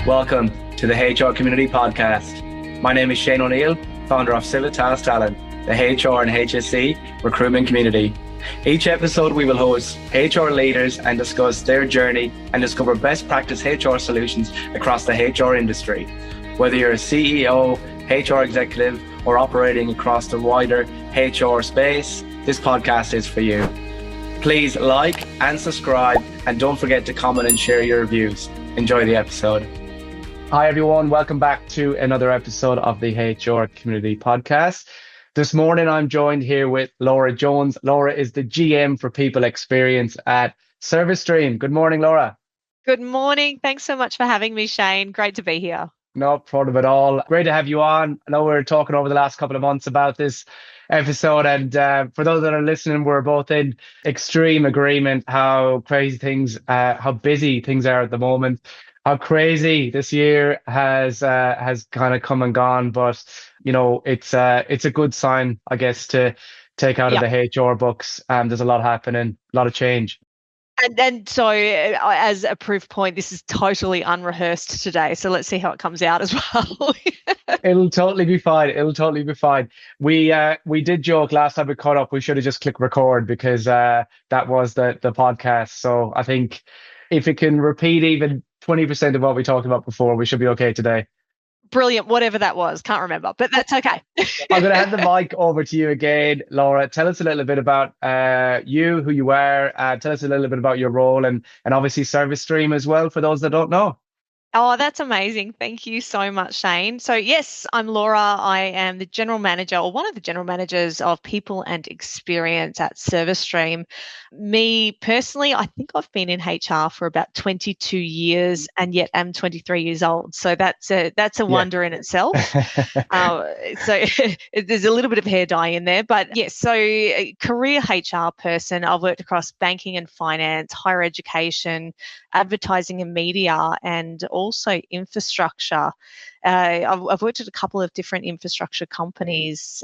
Welcome to the HR Community Podcast. My name is Shane O'Neill, founder of Civitas Talent, the HR and HSE recruitment community. Each episode, we will host HR leaders and discuss their journey and discover best practice HR solutions across the HR industry. Whether you're a CEO, HR executive, or operating across the wider HR space, this podcast is for you. Please like and subscribe, and don't forget to comment and share your reviews. Enjoy the episode. Hi, everyone. Welcome back to another episode of the HR Community Podcast. This morning, I'm joined here with Laura Jones. Laura is the GM for People Experience at ServiceStream. Good morning, Laura. Good morning. Thanks so much for having me, Shane. Great to be here. No problem at all. Great to have you on. I know we were talking over the last couple of months about this episode, and for those that are listening, we're both in extreme agreement how crazy things, how busy things are at the moment. How crazy this year has kind of come and gone, but you know it's a good sign, I guess, to take out of the HR books. There's a lot happening, a lot of change. And so, as a proof point, this is totally unrehearsed today. So let's see how it comes out as well. It'll totally be fine. It'll totally be fine. We did joke last time we caught up. We should have just clicked record because that was the podcast. So I think if it can repeat even 20% of what we talked about before, we should be okay today. Brilliant. Whatever that was. Can't remember, but that's okay. I'm going to hand the mic over to you again, Laura. Tell us a little bit about you, who you are. Tell us a little bit about your role and obviously ServiceStream as well, for those that don't know. Oh, that's amazing. Thank you so much, Shane. So yes, I'm Laura. I am the general manager, or one of the general managers of People and Experience at ServiceStream. Me personally, I think I've been in HR for about 22 years and yet am 23 years old. So that's a wonder in itself. So there's a little bit of hair dye in there, but yes, so a career HR person. I've worked across banking and finance, higher education, advertising and media, and also infrastructure. I've worked at a couple of different infrastructure companies,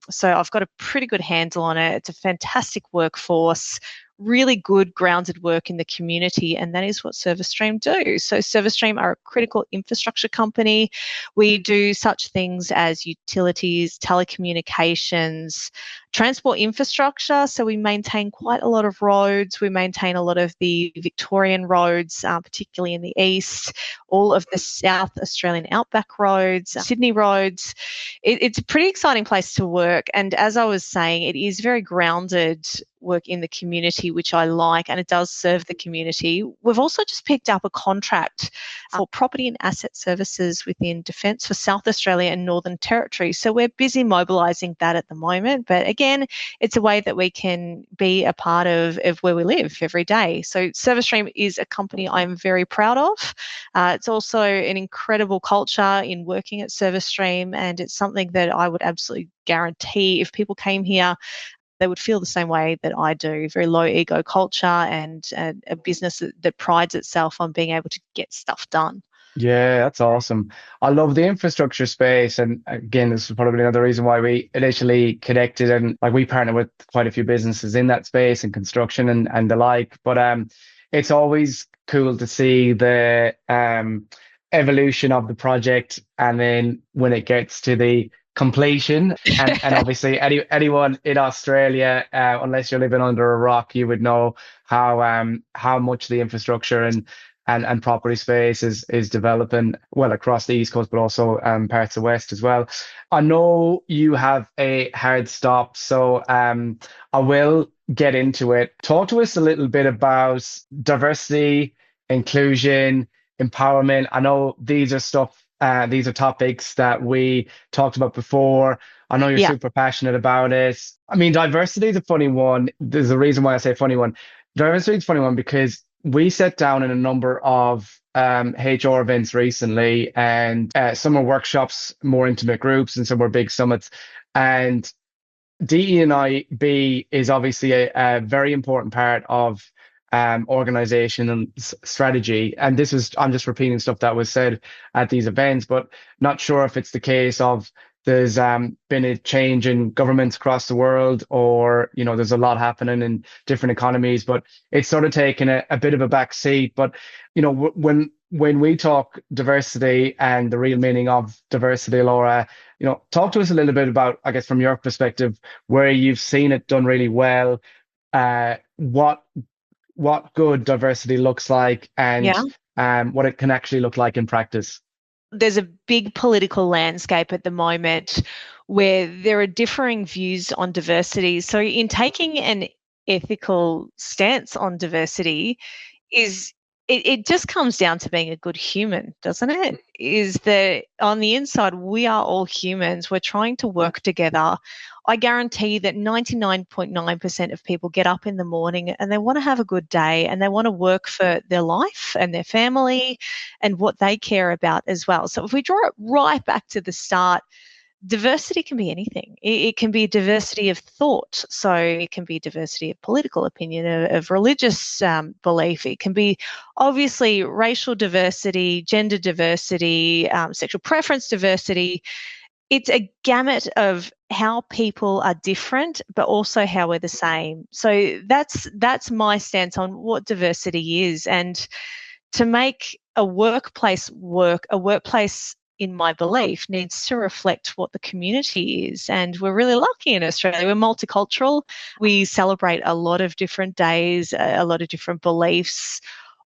so I've got a pretty good handle on it. It's a fantastic workforce, really good grounded work in the community, and that is what ServiceStream do. So ServiceStream are a critical infrastructure company. We do such things as utilities, telecommunications, transport infrastructure. So we maintain quite a lot of roads. We maintain a lot of the Victorian roads, particularly in the east, all of the South Australian outback roads, Sydney roads. It's a pretty exciting place to work. And as I was saying, it is very grounded work in the community, which I like, and it does serve the community. We've also just picked up a contract for property and asset services within Defence for South Australia and Northern Territory. So we're busy mobilising that at the moment. But again, it's a way that we can be a part of where we live every day. So ServiceStream is a company I'm very proud of. It's also an incredible culture in working at ServiceStream, and it's something that I would absolutely guarantee if people came here, they would feel the same way that I do. Very low ego culture and a business that prides itself on being able to get stuff done. Yeah, that's awesome. I love the infrastructure space. And again, this is probably another reason why we initially connected, and like we partner with quite a few businesses in that space and construction and the like. But it's always cool to see the evolution of the project, and then when it gets to the completion, and obviously anyone in Australia, unless you're living under a rock, you would know how much the infrastructure and property space is developing well across the East Coast, but also parts of West as well. I know you have a hard stop, so I will get into it. Talk to us a little bit about diversity, inclusion, empowerment. I know these are topics that we talked about before. I know you're super passionate about it. I mean, diversity is a funny one. There's a reason why I say funny one. Diversity is a funny one because we sat down in a number of HR events recently, and some are workshops, more intimate groups, and some were big summits. And DE&IB is obviously a very important part of organization and strategy. And I'm just repeating stuff that was said at these events, but not sure if it's the case of there's been a change in governments across the world, or there's a lot happening in different economies, but it's sort of taken a bit of a back seat. But when when we talk diversity and the real meaning of diversity, Laura, talk to us a little bit about, I guess, from your perspective, where you've seen it done really well, what good diversity looks like, Yeah. and what it can actually look like in practice. There's a big political landscape at the moment where there are differing views on diversity. So, in taking an ethical stance on diversity, is it just comes down to being a good human, doesn't it? Is that on the inside, we are all humans. We're trying to work together. I guarantee that 99.9% of people get up in the morning and they want to have a good day and they want to work for their life and their family and what they care about as well. So if we draw it right back to the start, diversity can be anything. It can be diversity of thought. So it can be diversity of political opinion, of religious belief. It can be obviously racial diversity, gender diversity, sexual preference diversity. It's a gamut of how people are different, but also how we're the same. So that's my stance on what diversity is. And to make a workplace work, a workplace in my belief needs to reflect what the community is. And we're really lucky in Australia. We're multicultural. We celebrate a lot of different days, a lot of different beliefs.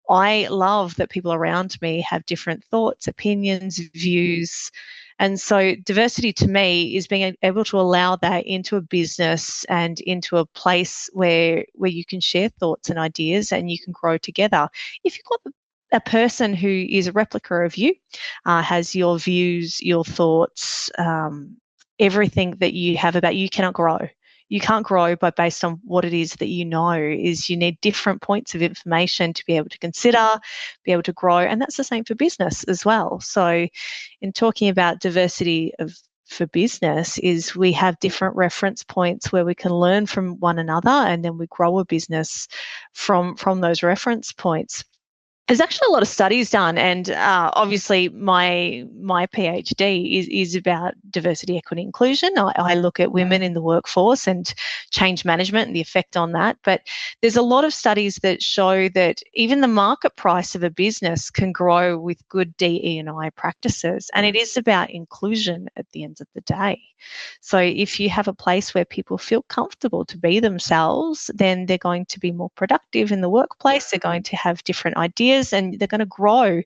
I love that people around me have different thoughts, opinions, views. And so diversity to me is being able to allow that into a business and into a place where you can share thoughts and ideas and you can grow together. If you've got a person who is a replica of you, has your views, your thoughts, everything that you have about you cannot grow. You can't grow by based on what it is that you know. Is you need different points of information to be able to consider, be able to grow, and that's the same for business as well. So, in talking about diversity of for business, is we have different reference points where we can learn from one another, and then we grow a business from those reference points. There's actually a lot of studies done, and obviously my PhD is about diversity, equity, inclusion. I look at women in the workforce and change management and the effect on that. But there's a lot of studies that show that even the market price of a business can grow with good DE&I practices, and it is about inclusion at the end of the day. So if you have a place where people feel comfortable to be themselves, then they're going to be more productive in the workplace. They're going to have different ideas and they're going to grow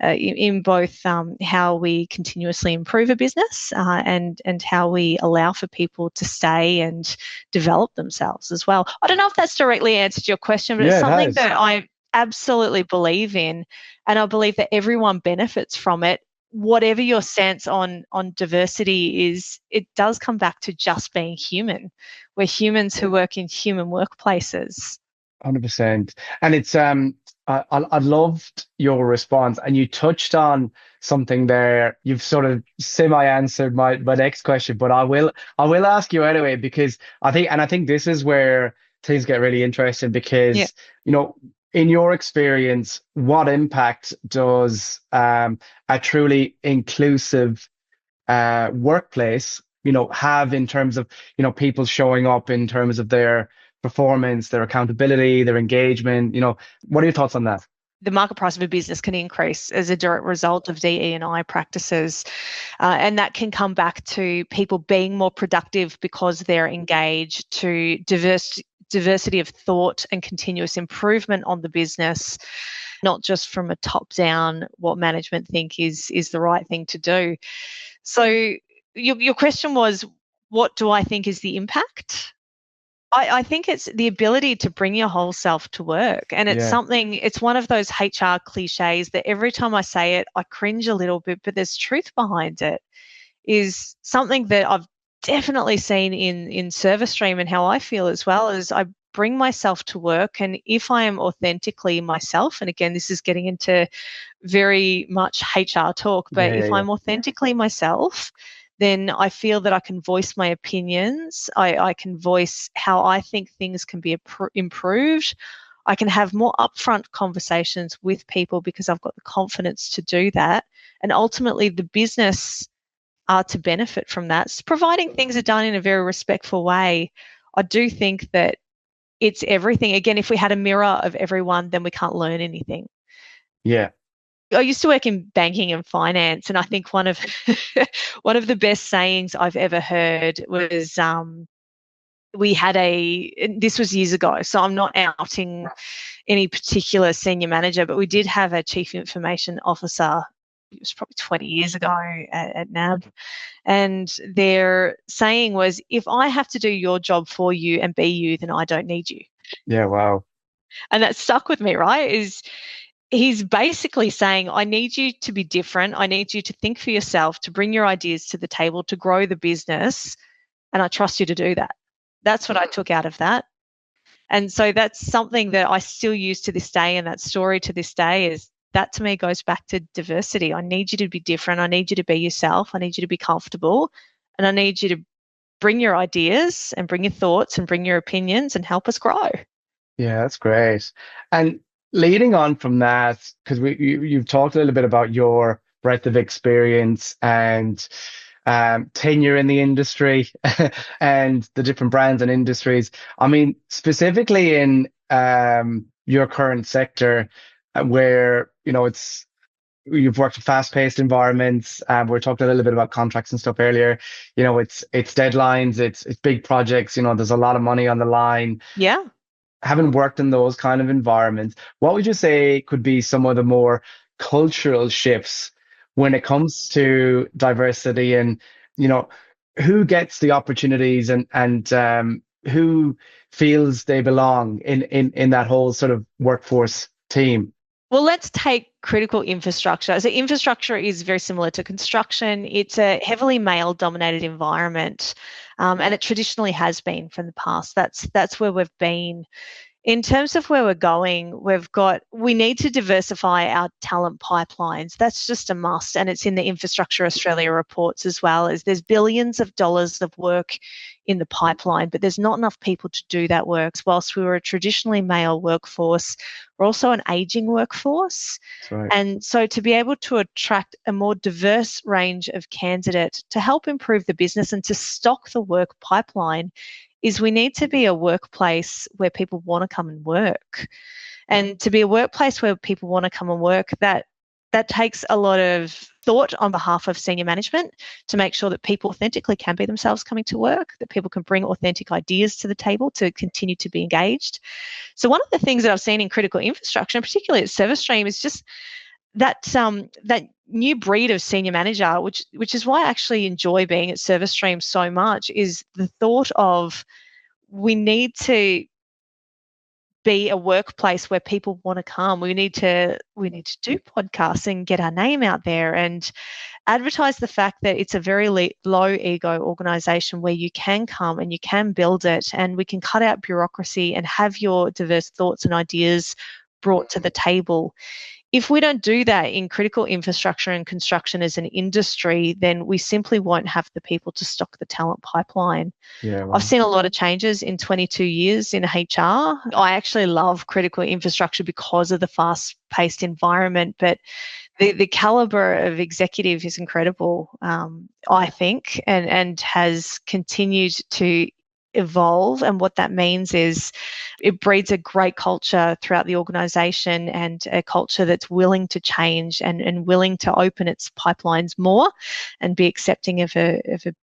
in both how we continuously improve a business and how we allow for people to stay and develop themselves as well. I don't know if that's directly answered your question, but it's Yeah, it something has. that I absolutely believe in, and I believe that everyone benefits from it. Whatever your stance on diversity is, it does come back to just being human. We're humans who work in human workplaces. 100%. And it's I loved your response, and you touched on something there. You've sort of semi-answered my next question, but I will ask you anyway, because I think this is where things get really interesting, Yeah. because in your experience, what impact does a truly inclusive workplace have in terms of people showing up in terms of their performance, their accountability, their engagement? What are your thoughts on that? The market price of a business can increase as a direct result of DE&I practices. And that can come back to people being more productive because they're engaged, to diversity of thought and continuous improvement on the business, not just from a top down, what management think is the right thing to do. So your question was, what do I think is the impact? I think it's the ability to bring your whole self to work. And Yeah, it's one of those HR cliches that every time I say it, I cringe a little bit, but there's truth behind it. Is something that I've definitely seen in ServiceStream, and how I feel as well, is I bring myself to work. And if I am authentically myself, and again, this is getting into very much HR talk, yeah, but yeah, if yeah. I'm authentically myself, then I feel that I can voice my opinions. I can voice how I think things can be improved. I can have more upfront conversations with people because I've got the confidence to do that. And ultimately, the business are to benefit from that, providing things are done in a very respectful way. I do think that it's everything. Again, if we had a mirror of everyone, then we can't learn anything. Yeah. I used to work in banking and finance, and I think one of one of the best sayings I've ever heard was we had this was years ago, so I'm not outing any particular senior manager, but we did have a chief information officer. It was probably 20 years ago at NAB. And their saying was, if I have to do your job for you and be you, then I don't need you. Yeah, wow. And that stuck with me, right? He's basically saying, I need you to be different. I need you to think for yourself, to bring your ideas to the table, to grow the business. And I trust you to do that. That's what I took out of that. And so that's something that I still use to this day. And that story to this day is that, to me, goes back to diversity. I need you to be different. I need you to be yourself. I need you to be comfortable. And I need you to bring your ideas and bring your thoughts and bring your opinions and help us grow. Yeah, that's great. And leading on from that, because you've talked a little bit about your breadth of experience and tenure in the industry and the different brands and industries. I mean, specifically in your current sector, where it's you've worked in fast-paced environments. We're talking a little bit about contracts and stuff earlier. It's deadlines, it's big projects. There's a lot of money on the line. Yeah. Having worked in those kind of environments, what would you say could be some of the more cultural shifts when it comes to diversity and, who gets the opportunities and who feels they belong in that whole sort of workforce team? Well, let's take critical infrastructure. So infrastructure is very similar to construction. It's a heavily male-dominated environment, and it traditionally has been from the past. That's where we've been. In terms of where we're going, we need to diversify our talent pipelines. That's just a must, and it's in the Infrastructure Australia reports as well. As there's billions of dollars of work in the pipeline, but there's not enough people to do that work. Whilst we were a traditionally male workforce, we're also an aging workforce. That's right. And so to be able to attract a more diverse range of candidates to help improve the business and to stock the work pipeline is we need to be a workplace where people want to come and work. And to be a workplace where people want to come and work, that takes a lot of thought on behalf of senior management to make sure that people authentically can be themselves coming to work, that people can bring authentic ideas to the table to continue to be engaged. So one of the things that I've seen in critical infrastructure, and particularly at ServiceStream, is just that new breed of senior manager, which is why I actually enjoy being at ServiceStream so much, is the thought of we need to be a workplace where people want to come. We need to do podcasts and get our name out there and advertise the fact that it's a very low ego organization where you can come and you can build it, and we can cut out bureaucracy and have your diverse thoughts and ideas brought to the table. If we don't do that in critical infrastructure and construction as an industry, then we simply won't have the people to stock the talent pipeline. Yeah, well. I've seen a lot of changes in 22 years in HR. I actually love critical infrastructure because of the fast-paced environment, but the caliber of executive is incredible, I think, and has continued to evolve. And what that means is it breeds a great culture throughout the organization, and a culture that's willing to change and willing to open its pipelines more and be accepting of a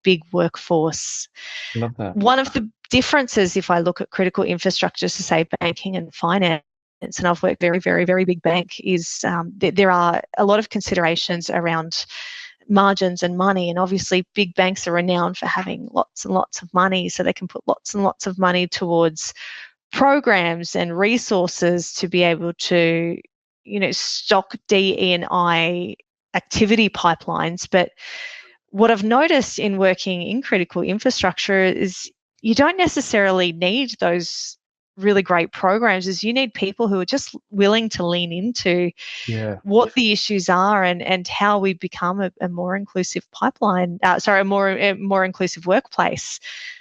big workforce. Love that. One of the differences, if I look at critical infrastructure to say banking and finance, and I've worked very, very, very big bank, is there are a lot of considerations around margins and money. And obviously big banks are renowned for having lots and lots of money, so they can put lots and lots of money towards programs and resources to be able to, stock DE&I activity pipelines. But what I've noticed in working in critical infrastructure is you don't necessarily need those really great programs, is you need people who are just willing to lean into what the issues are and how we become a more inclusive pipeline, a more inclusive workplace.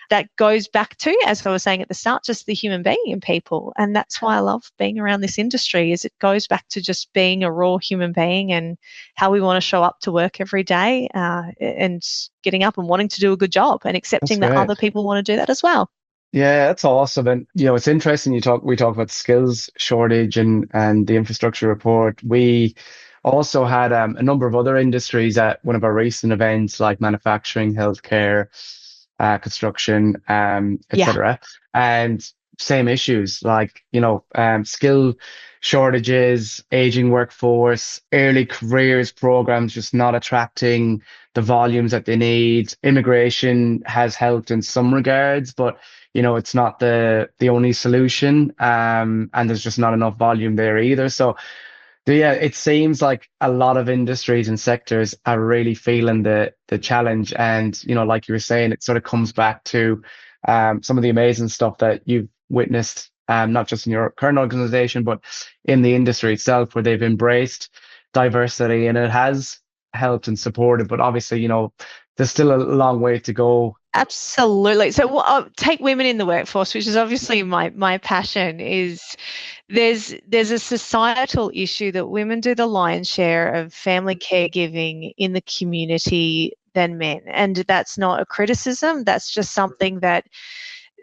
That goes back to, as I was saying at the start, just the human being in people. And that's why I love being around this industry, is it goes back to just being a raw human being and how we want to show up to work every day, and getting up and wanting to do a good job and accepting that other people want to do that as well. Yeah, that's awesome. And it's interesting we talk about skills shortage and the infrastructure report. also had a number of other industries at one of our recent events, like manufacturing, healthcare, construction, Yeah. etc. And same issues, like, skill shortages, aging workforce, early careers programs just not attracting the volumes that they need. Immigration has helped in some regards, but it's not the only solution. And there's just not enough volume there either. So yeah, it seems like a lot of industries and sectors are really feeling the challenge. And, like you were saying, it sort of comes back to some of the amazing stuff that you've witnessed, not just in your current organization, but in the industry itself, where they've embraced diversity and it has helped and supported. But obviously, there's still a long way to go. Absolutely. So I'll take women in the workforce, which is obviously my passion, is there's a societal issue that women do the lion's share of family caregiving in the community than men. And that's not a criticism. That's just something that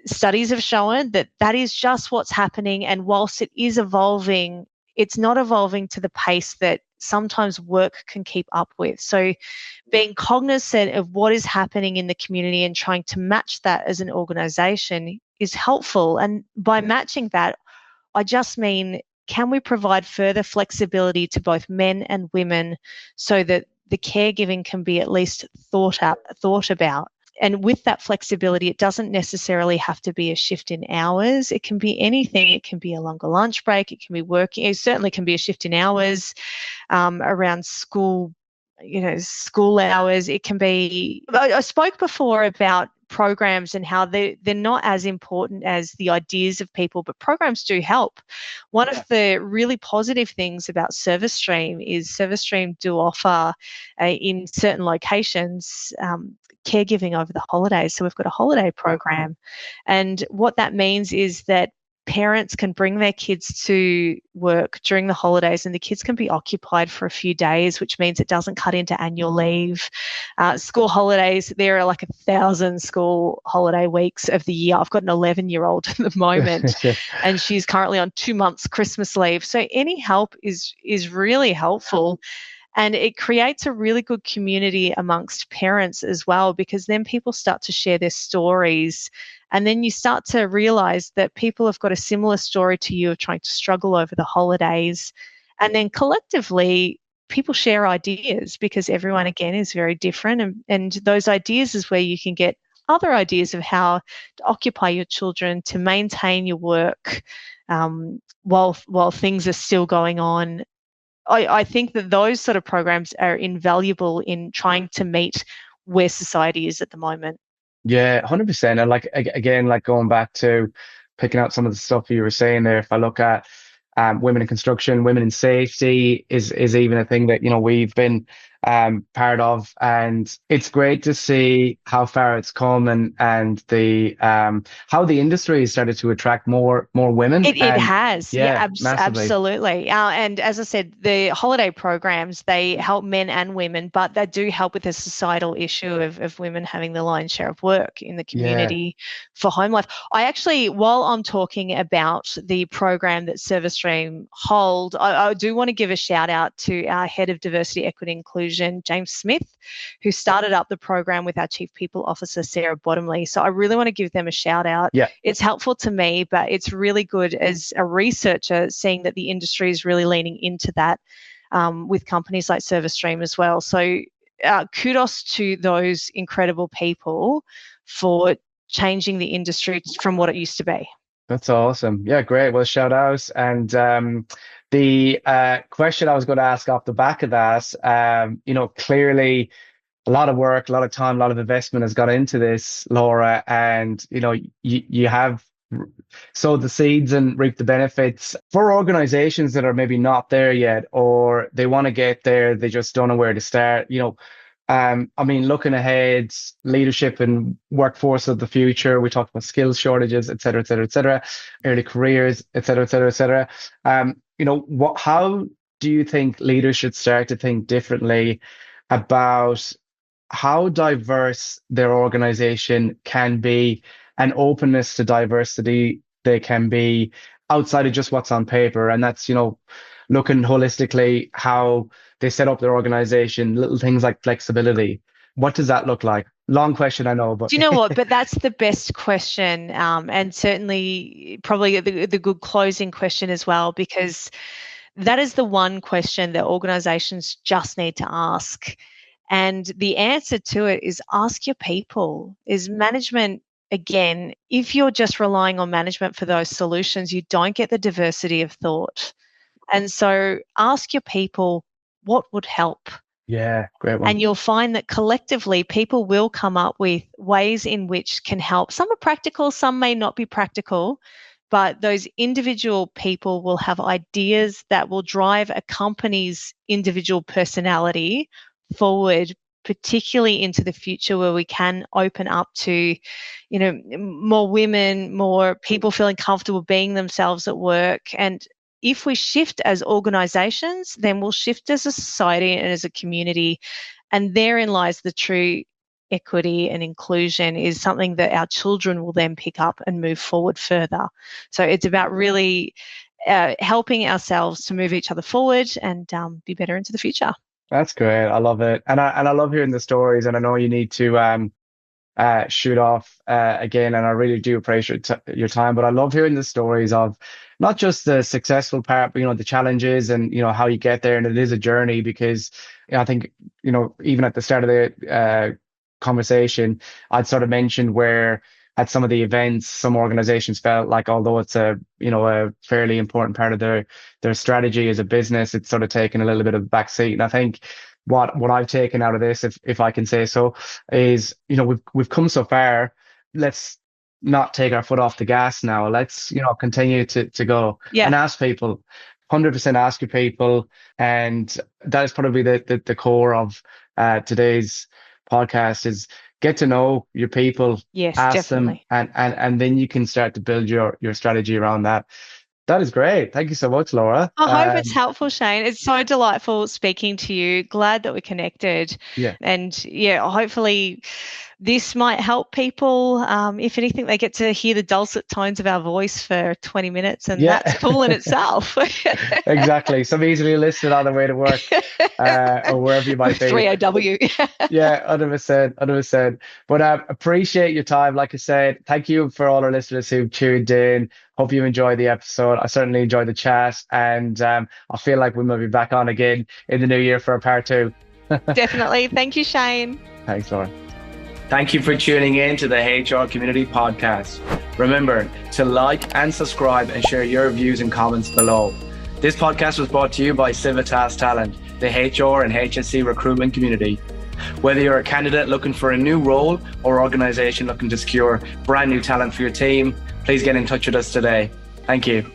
studies have shown that that is just what's happening. And whilst it is evolving, it's not evolving to the pace that sometimes work can keep up with. So being cognizant of what is happening in the community and trying to match that as an organization is helpful. And by matching that, I just mean, can we provide further flexibility to both men and women so that the caregiving can be at least thought about? And with that flexibility, it doesn't necessarily have to be a shift in hours. It can be anything. It can be a longer lunch break. It can be working. It certainly can be a shift in hours around school, school hours. It can be. I spoke before about programs and how they're not as important as the ideas of people, but programs do help. One of the really positive things about ServiceStream is ServiceStream do offer in certain locations caregiving over the holidays. So we've got a holiday program. And what that means is that parents can bring their kids to work during the holidays and the kids can be occupied for a few days, which means it doesn't cut into annual leave. School holidays, there are like 1,000 school holiday weeks of the year. I've got an 11-year-old at the moment and she's currently on 2 months Christmas leave. So any help is really helpful. And it creates a really good community amongst parents as well, because then people start to share their stories. And then you start to realize that people have got a similar story to you of trying to struggle over the holidays. And then collectively, people share ideas because everyone, again, is very different. And those ideas is where you can get other ideas of how to occupy your children, to maintain your work while things are still going on. I think that those sort of programs are invaluable in trying to meet where society is at the moment. Yeah, 100%. And like again, like going back to picking out some of the stuff you were saying there, if I look at women in construction, women in safety is even a thing that we've been part of, and it's great to see how far it's come and the how the industry has started to attract more women. It And has, yeah, yeah, massively. absolutely. And as I said, the holiday programs, they help men and women, but they do help with the societal issue of women having the lion's share of work in the Yeah, community for home life. I actually, while I'm talking about the program that ServiceStream hold, I do want to give a shout out to our head of diversity, equity, inclusion, James Smith, who started up the program with our Chief People Officer, Sarah Bottomley. So I really want to give them a shout out. yeah. It's helpful to me, but it's really good as a researcher seeing that the industry is really leaning into that with companies like ServiceStream as well. So kudos to those incredible people for changing the industry from what it used to be. That's awesome. Yeah, great. Well, shout out. And the question I was going to ask off the back of that, clearly a lot of work, a lot of time, a lot of investment has got into this, Laura, and you have sowed the seeds and reaped the benefits. For organizations that are maybe not there yet, or they want to get there, they just don't know where to start. I mean, looking ahead, leadership and workforce of the future. We talked about skills shortages, et cetera, et cetera, et cetera, early careers, et cetera, et cetera, et cetera. How do you think leaders should start to think differently about how diverse their organization can be, and openness to diversity they can be outside of just what's on paper? And that's, looking holistically how they set up their organization, little things like flexibility. What does that look like? Long question, I know, but Do you know what? But that's the best question, and certainly probably the good closing question as well, because that is the one question that organizations just need to ask. And the answer to it is ask your people. Is management, again, if you're just relying on management for those solutions, you don't get the diversity of thought. And so ask your people what would help. yeah, great one. And you'll find that collectively people will come up with ways in which can help. Some are practical, some may not be practical, but those individual people will have ideas that will drive a company's individual personality forward, particularly into the future where we can open up to, more women, more people feeling comfortable being themselves at work. And if we shift as organizations, then we'll shift as a society and as a community. And therein lies the true equity and inclusion, is something that our children will then pick up and move forward further. So it's about really helping ourselves to move each other forward and be better into the future. That's great. I love it. And I love hearing the stories. And I know you need to shoot off again, and I really do appreciate your time. But I love hearing the stories of not just the successful part, but the challenges and how you get there. And it is a journey, because I think even at the start of the conversation, I'd sort of mentioned where at some of the events, some organizations felt like, although it's a fairly important part of their strategy as a business, it's sort of taken a little bit of a backseat. And I think what I've taken out of this, if I can say so, is we've come so far. Let's not take our foot off the gas now. Let's continue to go and ask people. 100% ask your people, and that is probably the core of today's podcast, is get to know your people. Yes, ask definitely. them, and then you can start to build your strategy around that. That is great. Thank you so much, Laura. I hope it's helpful, Shane. It's so delightful speaking to you. Glad that we're connected. Yeah. And hopefully this might help people. If anything, they get to hear the dulcet tones of our voice for 20 minutes, and that's cool in itself. Exactly. Some easily listed on the way to work or wherever you might be. 3OW. Yeah, 100%, 100%. But appreciate your time. Like I said, thank you for all our listeners who tuned in. Hope you enjoyed the episode. I certainly enjoyed the chat, and I feel like we might be back on again in the new year for a part 2. Definitely. Thank you, Shane. Thanks, Laura. Thank you for tuning in to the HR Community Podcast. Remember to like and subscribe and share your views and comments below. This podcast was brought to you by Civitas Talent, the HR and HSC recruitment community. Whether you're a candidate looking for a new role or organization looking to secure brand new talent for your team, please get in touch with us today. Thank you.